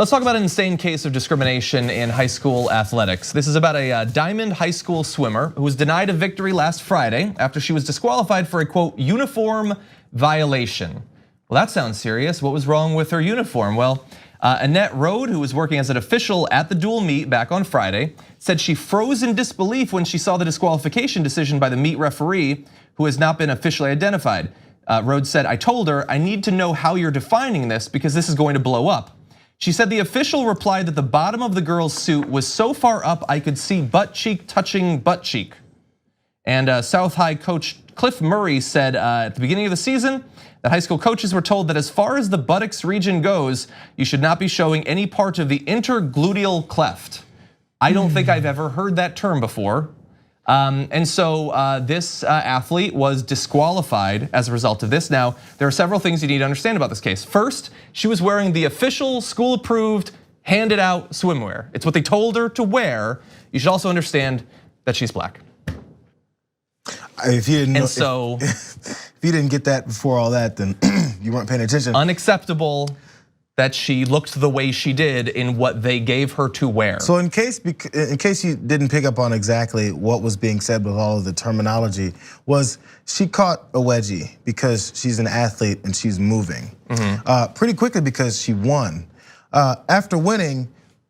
Let's talk about an insane case of discrimination in high school athletics. This is about a Diamond High School swimmer who was denied a victory last Friday after she was disqualified for a, quote, uniform violation. Well, that sounds serious. What was wrong with her uniform? Well, Annette Rode, who was working as an official at the dual meet back on Friday, said she froze in disbelief when she saw the disqualification decision by the meet referee, who has not been officially identified. Rode said, "I told her, I need to know how you're defining this because this is going to blow up." She said the official replied that the bottom of the girl's suit was so far up I could see butt cheek touching butt cheek. And South High coach Cliff Murray said at the beginning of the season that high school coaches were told that as far as the buttocks region goes, you should not be showing any part of the intergluteal cleft. I don't think I've ever heard that term before. And so this athlete was disqualified as a result of this. Now, there are several things you need to understand about this case. First, she was wearing the official school-approved, handed out swimwear. It's what they told her to wear. You should also understand that she's black. If you didn't know, and so, if you didn't get that before all that, then you weren't paying attention. Unacceptable that she looked the way she did in what they gave her to wear. So in case you didn't pick up on exactly what was being said with all of the terminology, was she caught a wedgie because she's an athlete and she's moving pretty quickly because she won. After winning,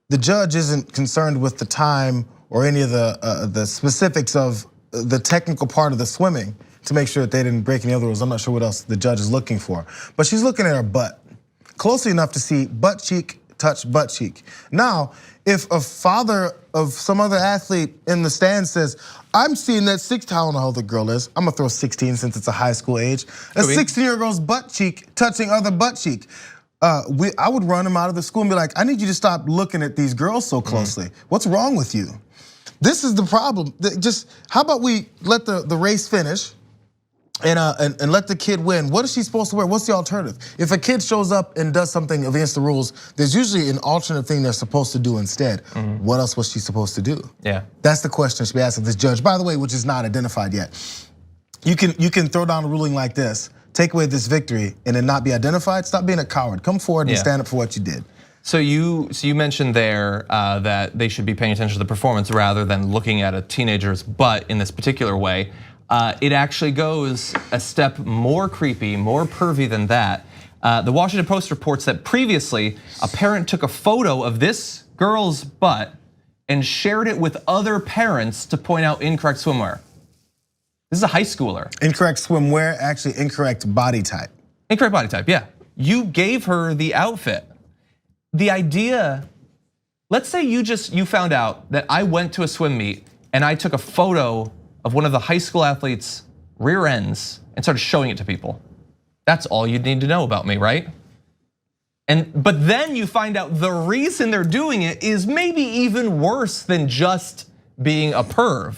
the judge isn't concerned with the time or any of the specifics of the technical part of the swimming to make sure that they didn't break any other rules. I'm not sure what else the judge is looking for, but she's looking at her butt. Closely enough to see butt cheek touch butt cheek. Now, if a father of some other athlete in the stands says, "I'm seeing that 16, I don't know how old the girl is. I'm gonna throw 16 since it's a high school age. A 16-year-old girl's butt cheek touching other butt cheek." I would run him out of the school and be like, "I need you to stop looking at these girls so closely. What's wrong with you?" This is the problem. Just how about we let the race finish? And let the kid win. What is she supposed to wear? What's the alternative? If a kid shows up and does something against the rules, there's usually an alternate thing they're supposed to do instead. What else was she supposed to do? Yeah. That's the question she asked of this judge, by the way, which is not identified yet. You can throw down a ruling like this, take away this victory, and then not be identified. Stop being a coward. Come forward and stand up for what you did. So you mentioned there that they should be paying attention to the performance rather than looking at a teenager's butt in this particular way. It actually goes a step more creepy, more pervy than that. The Washington Post reports that previously, a parent took a photo of this girl's butt and shared it with other parents to point out incorrect swimwear. This is a high schooler. Incorrect swimwear, actually incorrect body type. Incorrect body type, yeah. You gave her the outfit. The idea, let's say you found out that I went to a swim meet and I took a photo of one of the high school athletes' rear ends and started showing it to people. That's all you'd need to know about me, right? But then you find out the reason they're doing it is maybe even worse than just being a perv.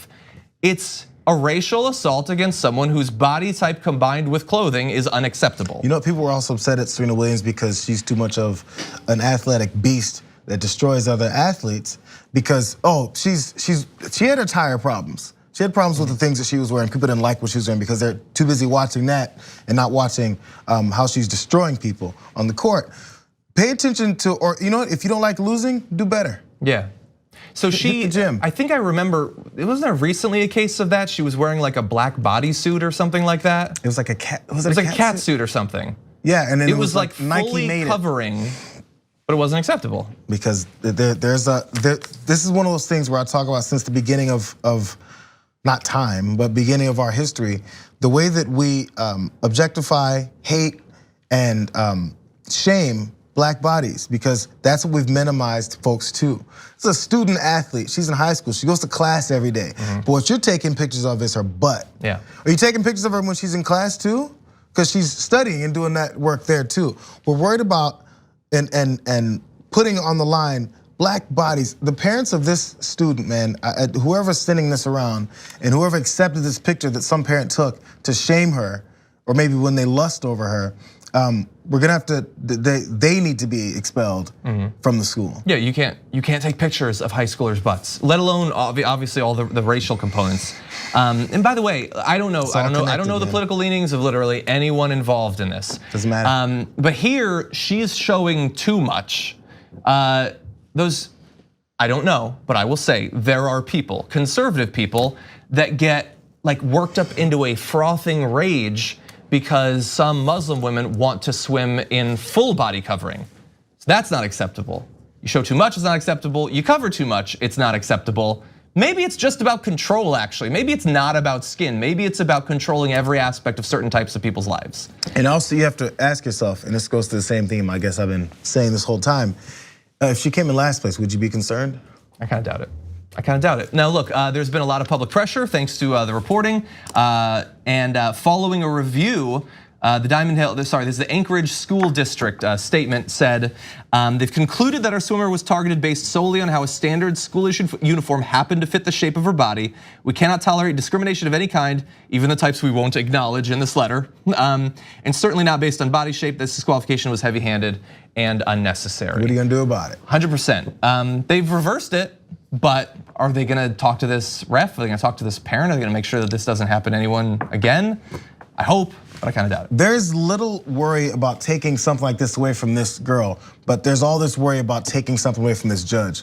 It's a racial assault against someone whose body type combined with clothing is unacceptable. You know, people were also upset at Serena Williams because she's too much of an athletic beast that destroys other athletes because, she had her tire problems. She had problems with the things that she was wearing. People didn't like what she was wearing because they're too busy watching that and not watching how she's destroying people on the court. Pay attention to, or you know what, if you don't like losing, do better. Yeah. So I think I remember, it wasn't recently a case of that. She was wearing like a black bodysuit or something like that. It was like a cat, it was like a cat suit or something. Yeah, and then it was like fully covering, but it wasn't acceptable. Because this is one of those things where I talk about since the beginning of not time, but beginning of our history, the way that we objectify, hate, and shame black bodies, because that's what we've minimized folks to. It's a student athlete, she's in high school, she goes to class every day. But what you're taking pictures of is her butt. Yeah. Are you taking pictures of her when she's in class too? Because she's studying and doing that work there too. We're worried about and putting on the line black bodies. The parents of this student, man, whoever's sending this around and whoever accepted this picture that some parent took to shame her, or maybe when they lust over her, we're gonna have to, they need to be expelled from the school. Yeah, you can't take pictures of high schoolers' butts, let alone obviously all the racial components. And by the way, I don't know the political leanings of literally anyone involved in this. Doesn't matter. But here, she's showing too much. those, I don't know, but I will say there are people, conservative people, that get like worked up into a frothing rage because some Muslim women want to swim in full body covering. So that's not acceptable. You show too much, it's not acceptable. You cover too much, it's not acceptable. Maybe it's just about control, actually. Maybe it's not about skin. Maybe it's about controlling every aspect of certain types of people's lives. And also you have to ask yourself, and this goes to the same theme I guess I've been saying this whole time. If she came in last place, would you be concerned? I kind of doubt it. I kind of doubt it. Now look, there's been a lot of public pressure thanks to the reporting, and following a review, this is the Anchorage School District statement said, they've concluded that our swimmer was targeted based solely on how a standard school-issued uniform happened to fit the shape of her body. We cannot tolerate discrimination of any kind, even the types we won't acknowledge in this letter, and certainly not based on body shape. This disqualification was heavy-handed and unnecessary. What are you gonna do about it? 100%. They've reversed it, but are they gonna talk to this ref? Are they gonna talk to this parent? Are they gonna make sure that this doesn't happen to anyone again? I hope, but I kind of doubt it. There's little worry about taking something like this away from this girl, but there's all this worry about taking something away from this judge.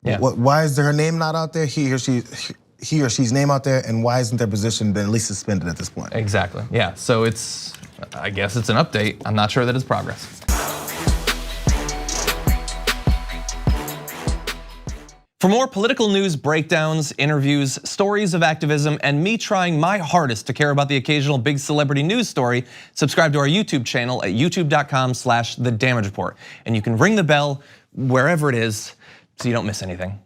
Yeah. Why is her name not out there? He or she's name out there, and why isn't their position been at least suspended at this point? Exactly, yeah, so I guess it's an update. I'm not sure that it's progress. For more political news breakdowns, interviews, stories of activism, and me trying my hardest to care about the occasional big celebrity news story, subscribe to our YouTube channel at youtube.com/thedamagereport. And you can ring the bell wherever it is so you don't miss anything.